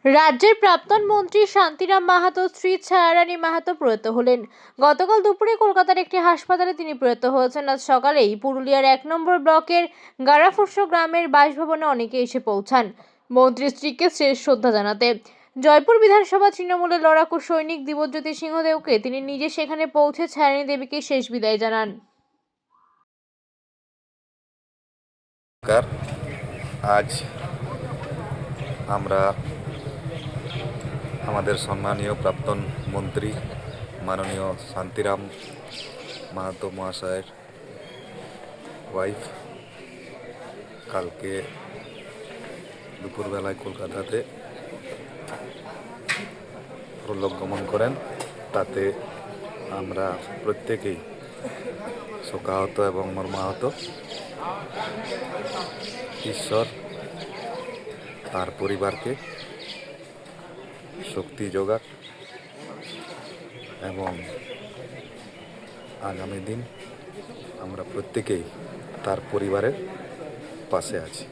রাজ্যের প্রাক্তন মন্ত্রী শান্তিরাম মাহাতো স্ত্রী ছায়ারানী মাহাতো প্রয়াত হলেন। গতকাল দুপুরে কলকাতার একটি হাসপাতালে তিনি প্রয়াত হয়েছেন। আজ সকালেই পুরুলিয়ার 1 নম্বর ব্লকের গারাফুসো গ্রামের বাসভবনে অনেকে এসে পৌঁছান মন্ত্রীর স্ত্রীকে শেষ শ্রদ্ধা জানাতে। জয়পুর বিধানসভা তৃণমূলের লড়াকু সৈনিক দিব্যজ্যোতি সিংহদেওকে তিনি নিজে সেখানে পৌঁছে ছায়ারানী দেবীকে শেষ বিদায় জানান। আজ আমরা আমাদের সম্মানীয় প্রাক্তন মন্ত্রী মাননীয় শান্তিরাম মাহাতো মহাশয়ের ওয়াইফ কালকে দুপুরবেলায় কলকাতাতে পরলোক গমন করেন। তাতে আমরা প্রত্যেকেই শোকাহত এবং মর্মাহত। ঈশ্বর তার পরিবারকে শক্তি যোগাক এবং আগামী দিন আমরা প্রত্যেকেই তার পরিবারের পাশে আছি।